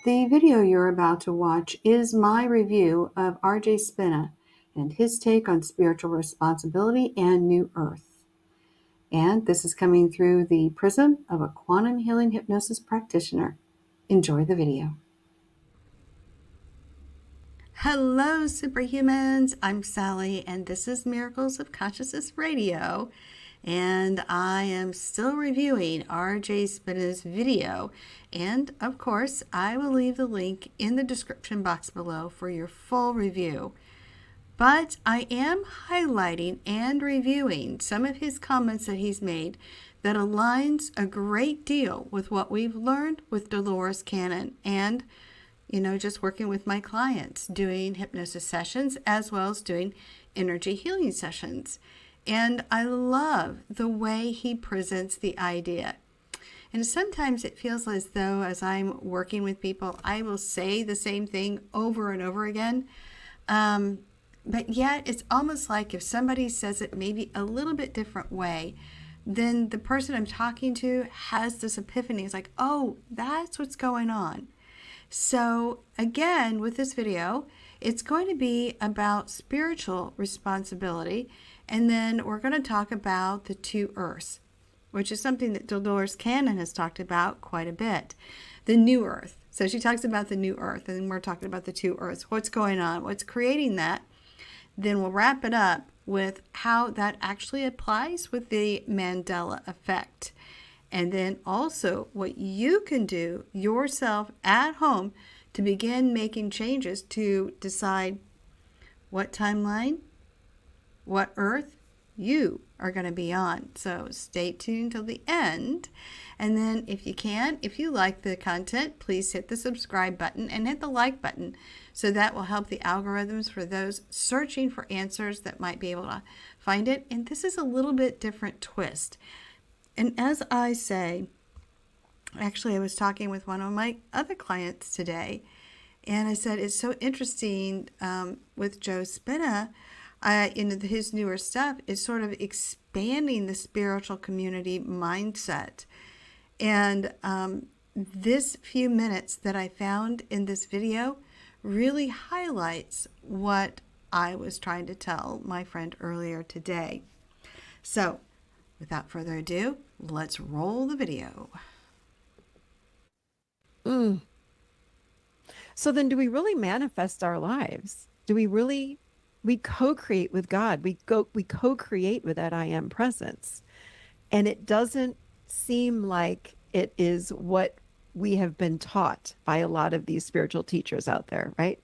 The video you're about to watch is my review of RJ Spina and his take on spiritual responsibility and New Earth. And this is coming through the prism of a quantum healing hypnosis practitioner. Enjoy the video. Hello, superhumans. I'm Sally, and this is Miracles of Consciousness Radio. And I am still reviewing RJ Spina's video. And of course, I will leave the link in the description box below for your full review. But I am highlighting and reviewing some of his comments that he's made that aligns a great deal with what we've learned with Dolores Cannon and just working with my clients, doing hypnosis sessions as well as doing energy healing sessions. And I love the way he presents the idea. And sometimes it feels as though as I'm working with people, I will say the same thing over and over again. But yet it's almost like if somebody says it maybe a little bit different way, then the person I'm talking to has this epiphany. It's like, oh, that's what's going on. So again, with this video, it's going to be about spiritual responsibility. And then we're going to talk about the two earths, which is something that Dolores Cannon has talked about quite a bit. The new earth. So she talks about the new earth, and we're talking about the two earths. What's going on? What's creating that? Then we'll wrap it up with how that actually applies with the Mandela effect. And then also what you can do yourself at home to begin making changes to decide what timeline, what earth you are going to be on. So stay tuned till the end. And then if you like the content, please hit the subscribe button and hit the like button. So that will help the algorithms for those searching for answers that might be able to find it. And this is a little bit different twist. And as I say, actually I was talking with one of my other clients today, and I said it's so interesting with Joe Spina, his newer stuff is sort of expanding the spiritual community mindset. And this few minutes that I found in this video really highlights what I was trying to tell my friend earlier today. So, without further ado, let's roll the video. So then do we really manifest our lives? Do we really, we co-create with God? We co-create with that I am presence. And it doesn't seem like it is what we have been taught by a lot of these spiritual teachers out there, right?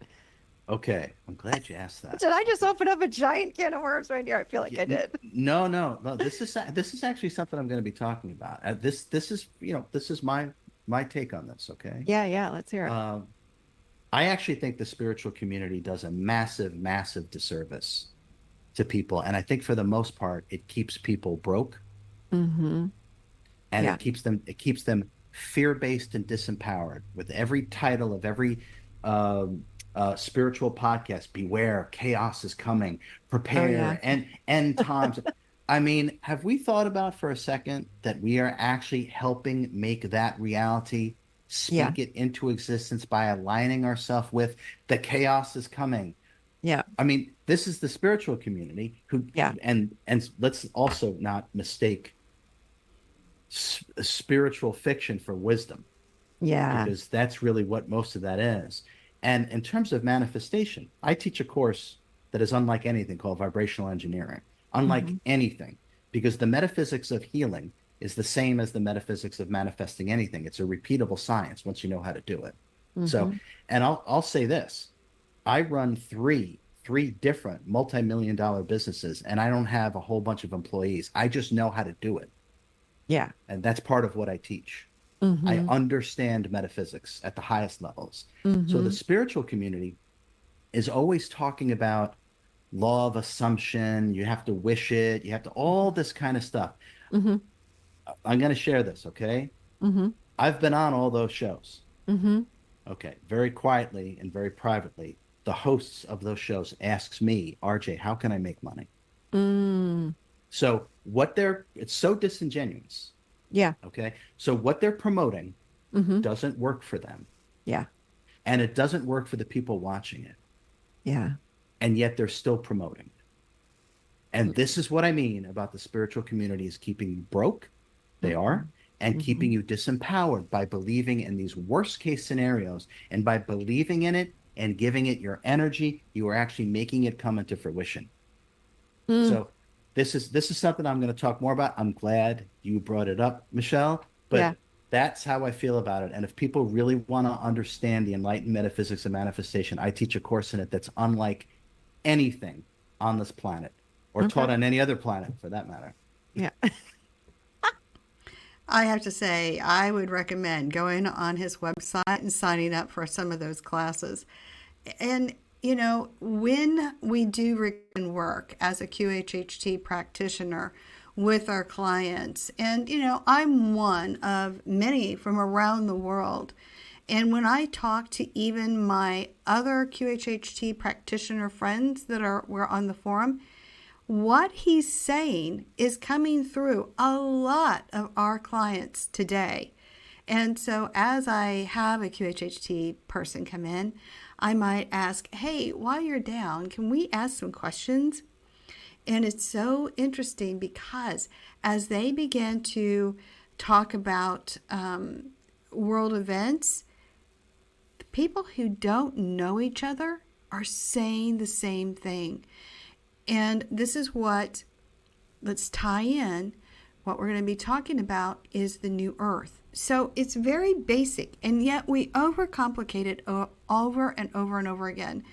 Okay, I'm glad you asked that. Did I just open up a giant can of worms right here? I feel like I did. No. This is actually something I'm going to be talking about. This is my take on this. Okay. Yeah. Let's hear it. I actually think the spiritual community does a massive disservice to people, and I think for the most part, it keeps people broke, and it keeps them fear-based and disempowered. With every title of every spiritual podcast, beware, chaos is coming, prepare, and end times. I mean, have we thought about for a second that we are actually helping make that reality, speak it into existence by aligning ourselves with the chaos is coming? Yeah. I mean, this is the spiritual community and let's also not mistake spiritual fiction for wisdom. Yeah. Because that's really what most of that is. And in terms of manifestation, I teach a course that is unlike anything called vibrational engineering, unlike anything, because the metaphysics of healing is the same as the metaphysics of manifesting anything. It's a repeatable science once you know how to do it. So, and I'll say this, I run three different multi-million-dollar businesses, and I don't have a whole bunch of employees. I just know how to do it. Yeah. And that's part of what I teach. I understand metaphysics at the highest levels. So the spiritual community is always talking about law of assumption. You have to wish it. You have to, all this kind of stuff. I'm going to share this, okay? I've been on all those shows. Okay. Very quietly and very privately, the hosts of those shows asks me, RJ, how can I make money? So it's so disingenuous. Yeah. Okay. So what they're promoting doesn't work for them. Yeah. and it doesn't work for the people watching it. Yeah. And yet they're still promoting it. And this is what I mean about the spiritual community is keeping you broke. They are. And keeping you disempowered by believing in these worst case scenarios. And by believing in it and giving it your energy, you are actually making it come into fruition. So this is something I'm going to talk more about. I'm glad you brought it up, Michelle, but that's how I feel about it. And if people really want to understand the enlightened metaphysics of manifestation, I teach a course in it that's unlike anything on this planet or taught on any other planet for that matter. Yeah. I have to say, I would recommend going on his website and signing up for some of those classes. And, you know, when we do work as a QHHT practitioner with our clients, and, you know, I'm one of many from around the world. And when I talk to even my other QHHT practitioner friends that were on the forum, what he's saying is coming through a lot of our clients today. And so as I have a QHHT person come in, I might ask, hey, while you're down, can we ask some questions? And it's so interesting because as they begin to talk about world events, the people who don't know each other are saying the same thing. And this is what, let's tie in, what we're going to be talking about is the new earth. So it's very basic, and yet we overcomplicate it over and over and over again.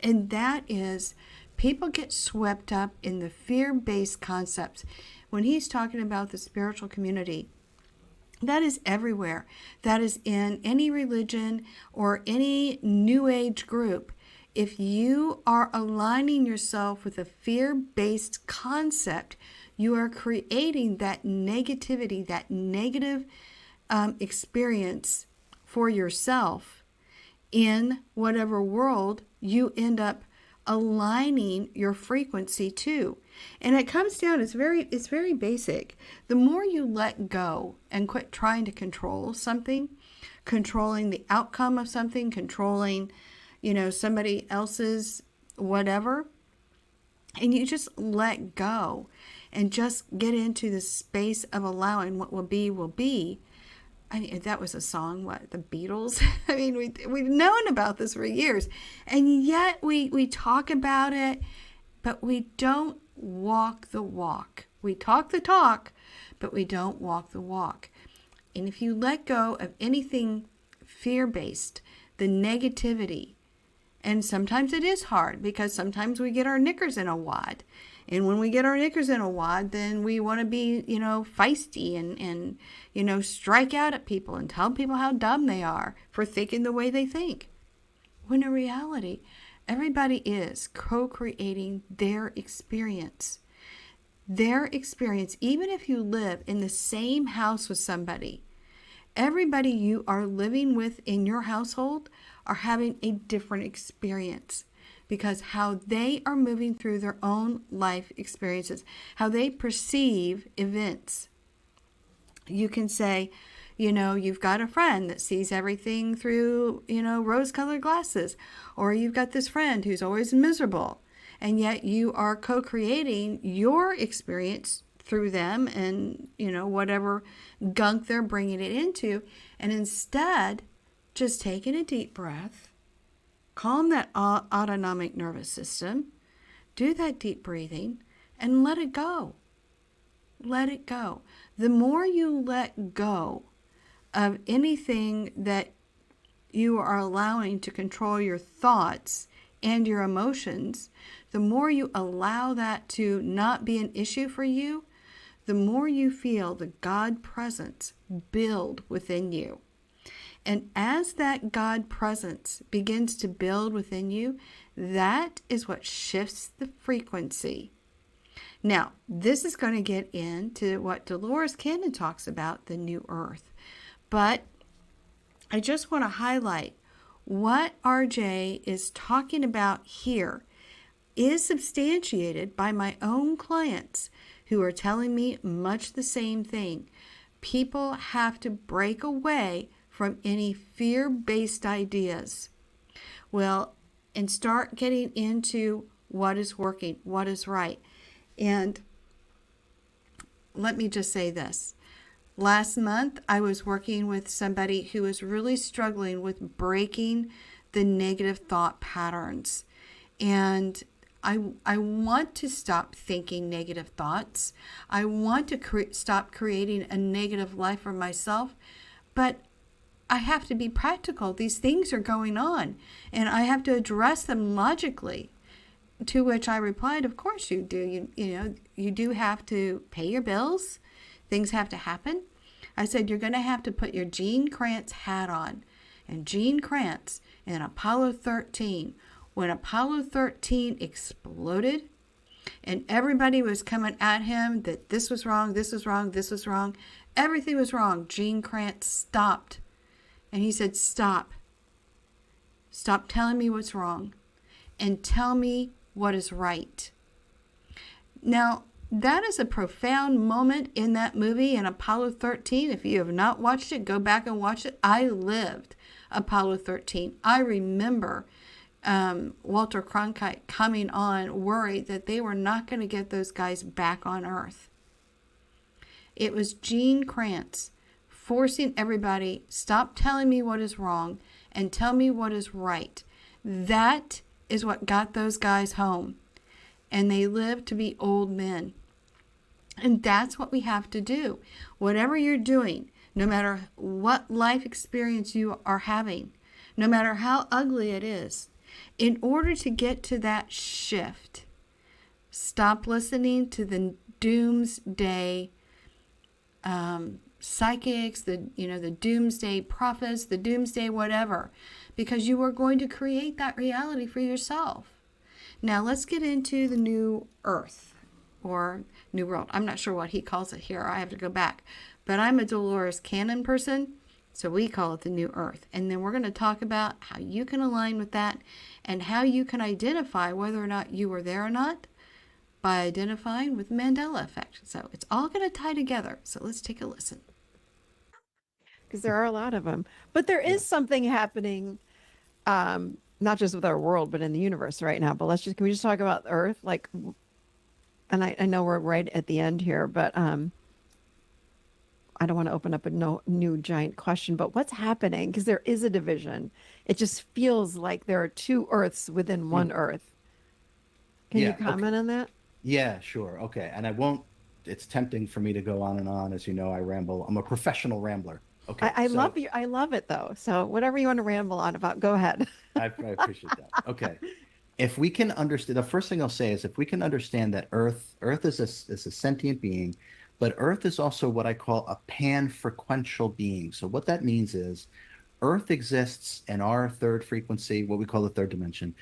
And that is, people get swept up in the fear-based concepts. When he's talking about the spiritual community, that is everywhere. That is in any religion or any new age group. If you are aligning yourself with a fear-based concept, you are creating that negativity, that negative experience for yourself in whatever world you end up aligning your frequency to. And it comes down, it's very basic. The more you let go and quit trying to control something, controlling the outcome of something, controlling somebody else's whatever, and you just let go and just get into the space of allowing what will be, will be. I mean, that was a song, what, the Beatles? I mean, we've known about this for years, and yet we talk about it, but we don't walk the walk. We talk the talk, but we don't walk the walk. And if you let go of anything fear-based, the negativity, and sometimes it is hard because sometimes we get our knickers in a wad. And when we get our knickers in a wad, then we want to be, feisty and strike out at people and tell people how dumb they are for thinking the way they think. When in reality, everybody is co-creating their experience. Their experience, even if you live in the same house with somebody, everybody you are living with in your household are having a different experience because how they are moving through their own life experiences, how they perceive events. You can say, you've got a friend that sees everything through, rose-colored glasses, or you've got this friend who's always miserable, and yet you are co-creating your experience through them and, whatever gunk they're bringing it into, and instead just taking a deep breath, calm that autonomic nervous system, do that deep breathing, and let it go. Let it go. The more you let go of anything that you are allowing to control your thoughts and your emotions, the more you allow that to not be an issue for you, the more you feel the God presence build within you. And as that God presence begins to build within you, that is what shifts the frequency. Now, this is going to get into what Dolores Cannon talks about, the new earth. But I just want to highlight what RJ is talking about here is substantiated by my own clients who are telling me much the same thing. People have to break away from any fear-based ideas. Well, and start getting into what is working, what is right. And let me just say this. Last month, I was working with somebody who was really struggling with breaking the negative thought patterns. And I want to stop thinking negative thoughts. I want to stop creating a negative life for myself. But I have to be practical. These things are going on, and I have to address them logically. To which I replied, of course you do. You do have to pay your bills. Things have to happen. I said, you're going to have to put your Gene Kranz hat on. And Gene Kranz in Apollo 13, when Apollo 13 exploded and everybody was coming at him that this was wrong, this was wrong, this was wrong, everything was wrong, Gene Kranz stopped. And he said, stop. Stop telling me what's wrong and tell me what is right. Now, that is a profound moment in that movie in Apollo 13. If you have not watched it, go back and watch it. I lived Apollo 13. I remember Walter Cronkite coming on worried that they were not going to get those guys back on Earth. It was Gene Kranz forcing everybody, stop telling me what is wrong and tell me what is right. That is what got those guys home. And they lived to be old men. And that's what we have to do. Whatever you're doing, no matter what life experience you are having, no matter how ugly it is, in order to get to that shift, stop listening to the doomsday psychics, the doomsday prophets, the doomsday whatever, because you are going to create that reality for yourself. Now let's get into the new earth or new world. I'm not sure what he calls it here. I have to go back. But I'm a Dolores Cannon person, so we call it the new earth. And then we're going to talk about how you can align with that and how you can identify whether or not you were there or not by identifying with the Mandela effect. So it's all going to tie together. So let's take a listen. Because there are a lot of them. But there is something happening, not just with our world, but in the universe right now. But can we just talk about Earth? Like, and I know we're right at the end here, but I don't want to open up a new giant question, but what's happening? Because there is a division. It just feels like there are two Earths within one Earth. Can you comment on that? Yeah, sure. Okay. And I won't, it's tempting for me to go on and on. As you know, I ramble. I'm a professional rambler. Okay. I love you. I love it though. So whatever you want to ramble on about, go ahead. I appreciate that. Okay. If we can understand, the first thing I'll say is if we can understand that Earth is a sentient being, but Earth is also what I call a pan-frequential being. So what that means is Earth exists in our third frequency, what we call the third dimension.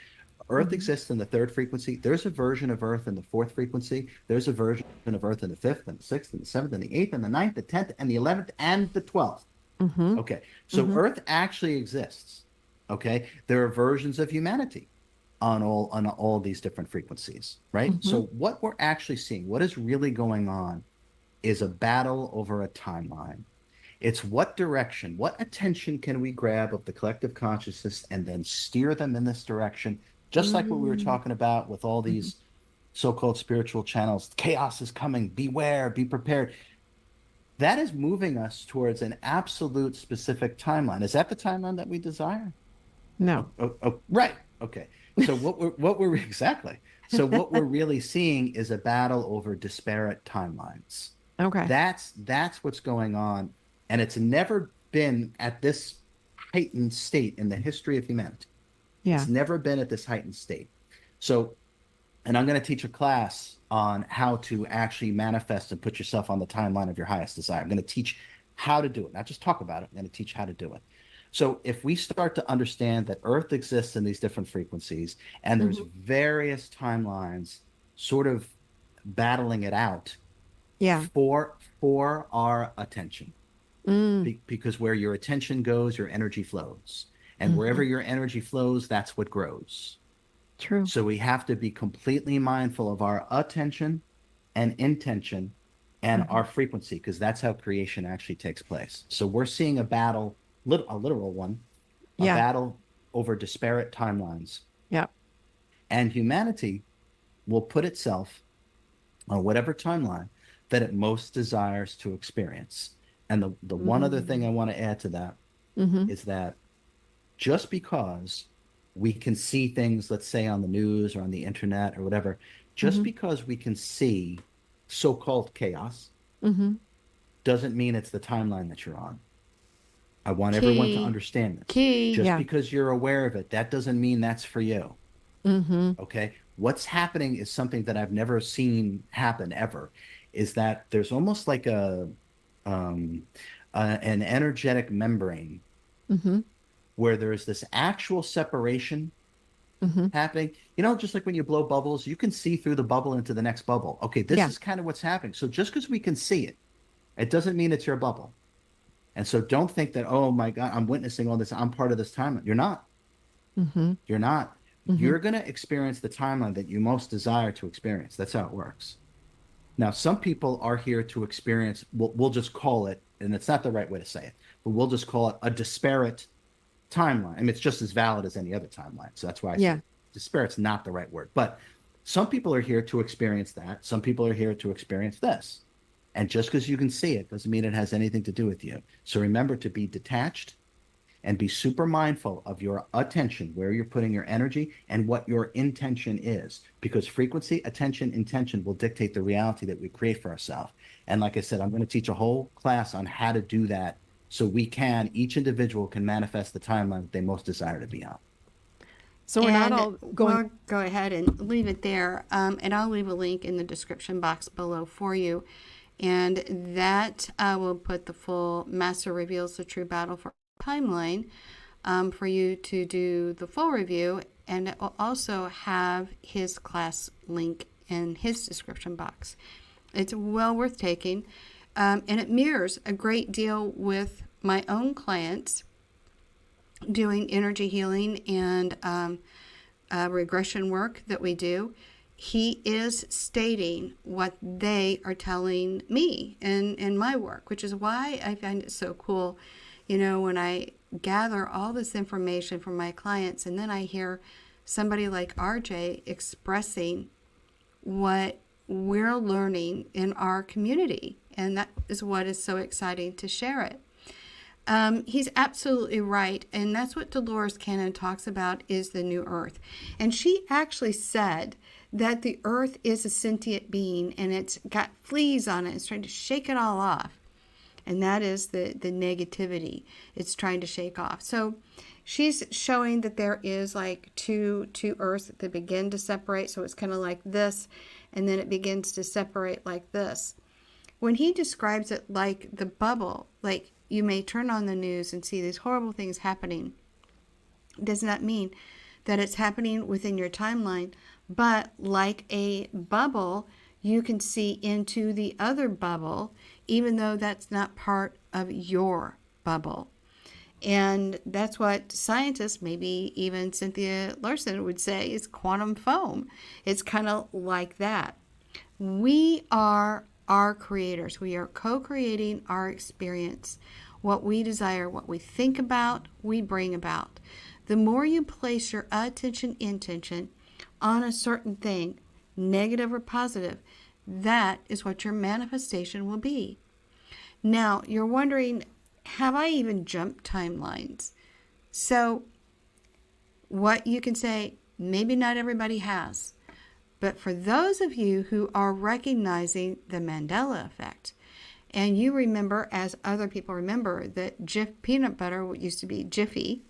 Earth exists in the third frequency. There's a version of Earth in the fourth frequency. There's a version of Earth in the fifth and the sixth and the seventh and the eighth and the ninth, the 10th and the 11th and the 12th. Okay. So Earth actually exists. Okay. There are versions of humanity on all these different frequencies, right? So what we're actually seeing, what is really going on is a battle over a timeline. It's what direction, what attention can we grab of the collective consciousness and then steer them in this direction, just like what we were talking about with all these so-called spiritual channels. Chaos is coming, beware, be prepared. That is moving us towards an absolute specific timeline. Is that the timeline that we desire? No. Oh, right. Okay. So what we're exactly. So what we're really seeing is a battle over disparate timelines. Okay. That's what's going on, and it's never been at this heightened state in the history of humanity. Yeah. It's never been at this heightened state. So, and I'm going to teach a class on how to actually manifest and put yourself on the timeline of your highest desire. I'm going to teach how to do it, not just talk about it. I'm going to teach how to do it. So if we start to understand that Earth exists in these different frequencies and there's various timelines sort of battling it out for our attention, because where your attention goes, your energy flows. And wherever your energy flows, that's what grows. True. So we have to be completely mindful of our attention and intention and our frequency, because that's how creation actually takes place. So we're seeing a battle a literal one, a Yeah. battle over disparate timelines. Yeah. And humanity will put itself on whatever timeline that it most desires to experience. And the one other thing I Mm-hmm. want to add to that Mm-hmm. is that just because we can see things, let's say on the news or on the internet or whatever, just Mm-hmm. because we can see so-called chaos Mm-hmm. doesn't mean it's the timeline that you're on. I want everyone to Key, understand this. key. Just Yeah. because you're aware of it, that doesn't mean that's for you. Mm-hmm. Okay. What's happening is something that I've never seen happen ever, is that there's almost like um, an energetic membrane Mm-hmm. where there's this actual separation Mm-hmm. happening. You know, just like when you blow bubbles, you can see through the bubble into the next bubble. Okay, this Yeah. is kind of what's happening. So just because we can see it, it doesn't mean it's your bubble. And so don't think that, oh my God, I'm witnessing all this. I'm part of this timeline. You're not. Mm-hmm. You're not. Mm-hmm. You're going to experience the timeline that you most desire to experience. That's how it works. Now, some people are here to experience, we'll just call it, and it's not the right way to say it, but we'll just call it a disparate timeline. I mean, it's just as valid as any other timeline. So that's why I Yeah. say disparate's not the right word. But some people are here to experience that. Some people are here to experience this. And just because you can see it doesn't mean it has anything to do with you. So remember to be detached and be super mindful of your attention, where you're putting your energy and what your intention is. Because frequency, attention, intention will dictate the reality that we create for ourselves. And like I said, I'm going to teach a whole class on how to do that so each individual can manifest the timeline that they most desire to be on. So we're not And all going. we'll go ahead and leave it there. And I'll leave a link in the description box below for you. And that will put the full Master Reveals the True Battle for timeline for you to do the full review. And it will also have his class link in his description box. It's well worth taking. And it mirrors a great deal with my own clients doing energy healing and regression work that we do. He is stating what they are telling me in my work, which is why I find it so cool. You know, when I gather all this information from my clients and then I hear somebody like RJ expressing what we're learning in our community. And that is what is so exciting to share it. He's absolutely right. And that's what Dolores Cannon talks about is the new earth. And she actually said that the earth is a sentient being and it's got fleas on it. It's trying to shake it all off. And that is the negativity it's trying to shake off. So she's showing that there is like two earths that begin to separate. So it's kind of like this, and then it begins to separate like this. When he describes it like the bubble, like you may turn on the news and see these horrible things happening, does not mean that it's happening within your timeline, but like a bubble, you can see into the other bubble, even though that's not part of your bubble. And that's what scientists, maybe even Cynthia Larson, would say is quantum foam. It's kind of like that. We are our creators. We are co-creating our experience. What we desire, what we think about, we bring about. The more you place your attention, intention on a certain thing, negative or positive, that is what your manifestation will be. Now, you're wondering, have I even jumped timelines? So, what you can say, maybe not everybody has. But for those of you who are recognizing the Mandela effect, and you remember, as other people remember, that Jif peanut butter, what used to be Jiffy,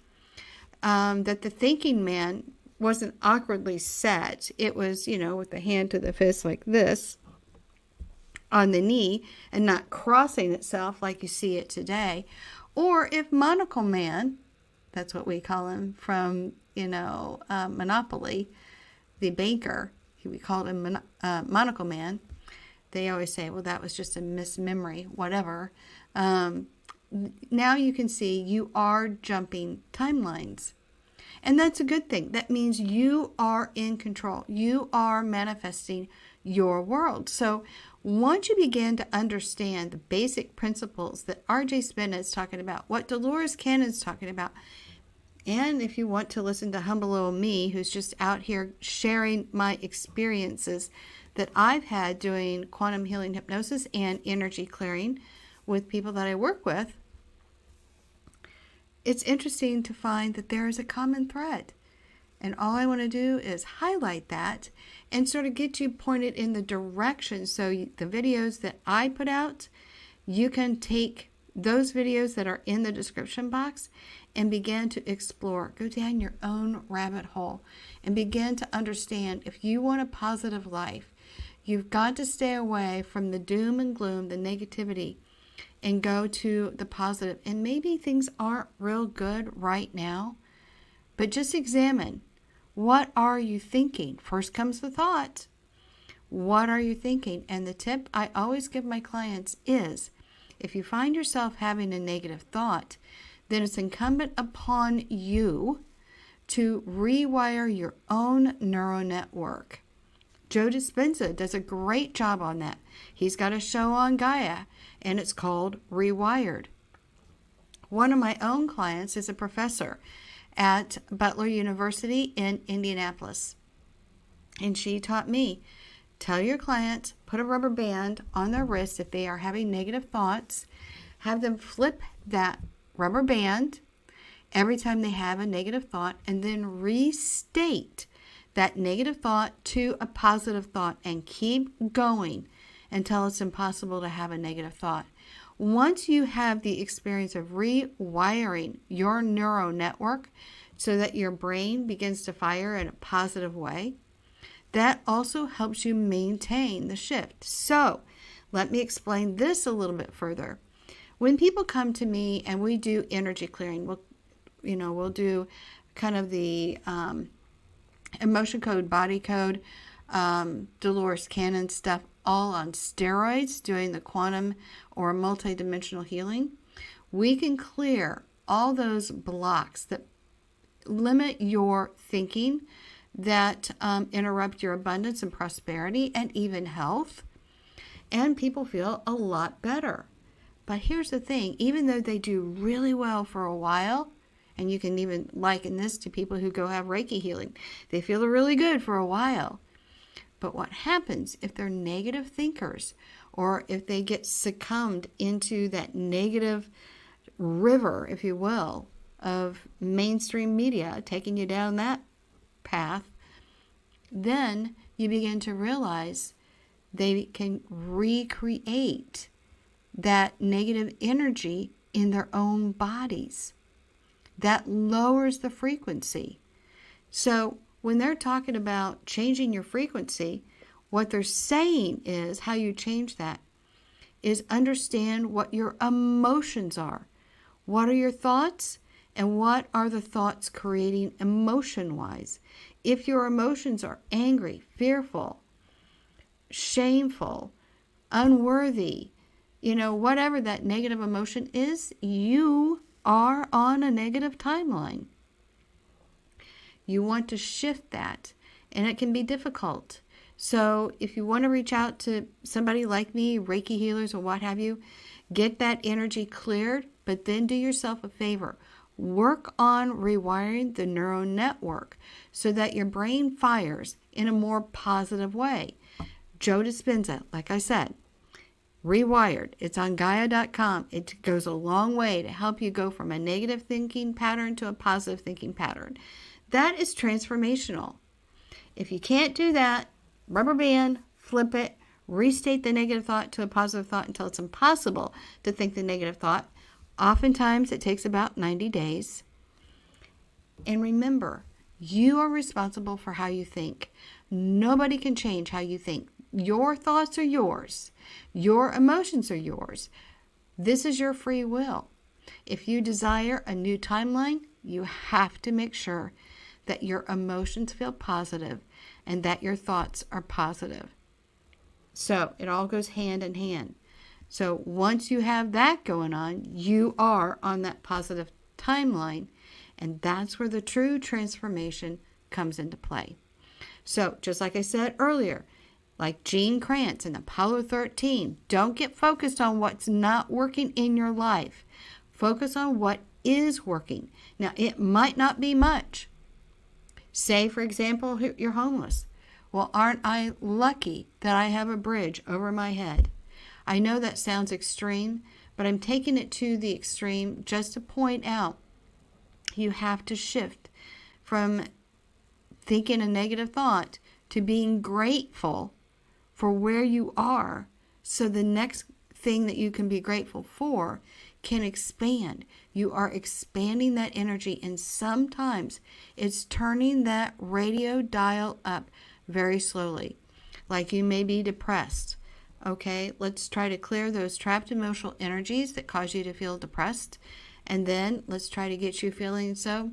that the thinking man wasn't awkwardly set. It was, with the hand to the fist like this on the knee and not crossing itself like you see it today. Or if Monocle Man, that's what we call him from, Monopoly, the banker, we called him Monocle Man. They always say, well, that was just a mismemory, whatever. Now you can see you are jumping timelines. And that's a good thing. That means you are in control. You are manifesting your world. So Once you begin to understand the basic principles that RJ Spina is talking about, what Dolores Cannon is talking about, and if you want to listen to humble little me, who's just out here sharing my experiences that I've had doing quantum healing hypnosis and energy clearing with people that I work with, it's interesting to find that there is a common thread. And all I want to do is highlight that and sort of get you pointed in the direction. So the videos that I put out, you can take those videos that are in the description box and begin to explore. Go down your own rabbit hole and begin to understand, if you want a positive life, you've got to stay away from the doom and gloom, the negativity, and go to the positive. And maybe things aren't real good right now, but just examine, what are you thinking? First comes the thought. What are you thinking? And the tip I always give my clients is, if you find yourself having a negative thought, then it's incumbent upon you to rewire your own neural network. Joe Dispenza does a great job on that. He's got a show on Gaia, and it's called Rewired. One of my own clients is a professor at Butler University in Indianapolis. And she taught me, tell your clients, put a rubber band on their wrist if they are having negative thoughts, have them flip that rubber band every time they have a negative thought, and then restate that negative thought to a positive thought and keep going until it's impossible to have a negative thought. Once you have the experience of rewiring your neural network so that your brain begins to fire in a positive way, that also helps you maintain the shift. So let me explain this a little bit further. When people come to me and we do energy clearing, we'll do kind of the emotion code, body code, Dolores Cannon stuff, all on steroids, doing the quantum or multidimensional healing. We can clear all those blocks that limit your thinking, that interrupt your abundance and prosperity and even health, and people feel a lot better. But here's the thing, even though they do really well for a while, and you can even liken this to people who go have Reiki healing, they feel really good for a while. But what happens if they're negative thinkers, or if they get succumbed into that negative river, if you will, of mainstream media taking you down that path, then you begin to realize they can recreate that negative energy in their own bodies. That lowers the frequency. So when they're talking about changing your frequency, what they're saying is, how you change that is understand what your emotions are. What are your thoughts? And what are the thoughts creating emotion-wise? If your emotions are angry, fearful, shameful, unworthy, whatever that negative emotion is, you are on a negative timeline. You want to shift that, and it can be difficult. So if you want to reach out to somebody like me, Reiki healers or what have you, get that energy cleared, but then do yourself a favor. Work on rewiring the neural network so that your brain fires in a more positive way. Joe Dispenza, like I said, Rewired. It's on Gaia.com. It goes a long way to help you go from a negative thinking pattern to a positive thinking pattern. That is transformational. If you can't do that, rubber band, flip it, restate the negative thought to a positive thought until it's impossible to think the negative thought. Oftentimes it takes about 90 days. And remember, you are responsible for how you think. Nobody can change how you think. Your thoughts are yours. Your emotions are yours. This is your free will. If you desire a new timeline, you have to make sure that your emotions feel positive and that your thoughts are positive. So it all goes hand in hand. So once you have that going on, you are on that positive timeline, and that's where the true transformation comes into play. So just like I said earlier, like Gene Kranz in Apollo 13. Don't get focused on what's not working in your life. Focus on what is working. Now, it might not be much. Say, for example, you're homeless. Well, aren't I lucky that I have a bridge over my head? I know that sounds extreme, but I'm taking it to the extreme just to point out you have to shift from thinking a negative thought to being grateful for where you are, so the next thing that you can be grateful for can expand. You are expanding that energy, and sometimes it's turning that radio dial up very slowly. Like you may be depressed. Okay, let's try to clear those trapped emotional energies that cause you to feel depressed, and then let's try to get you feeling so,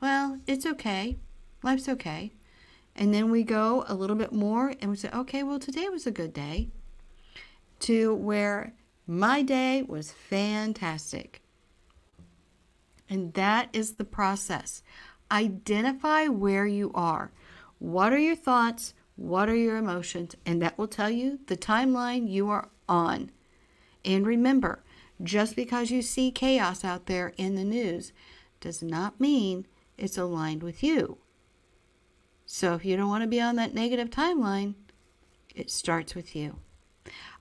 well, it's okay. Life's okay. And then we go a little bit more and we say, okay, well, today was a good day. To where my day was fantastic. And that is the process. Identify where you are. What are your thoughts? What are your emotions? And that will tell you the timeline you are on. And remember, just because you see chaos out there in the news does not mean it's aligned with you. So if you don't want to be on that negative timeline, it starts with you.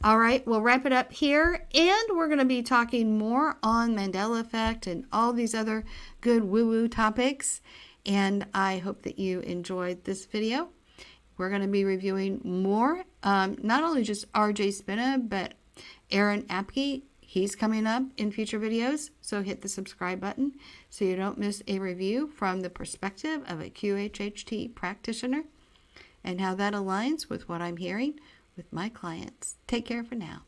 All right, we'll wrap it up here, and we're going to be talking more on Mandela effect and all these other good woo-woo topics. And I hope that you enjoyed this video. We're going to be reviewing more, not only just RJ Spina, but Aaron Apke. He's coming up in future videos, so hit the subscribe button so you don't miss a review from the perspective of a QHHT practitioner and how that aligns with what I'm hearing with my clients. Take care for now.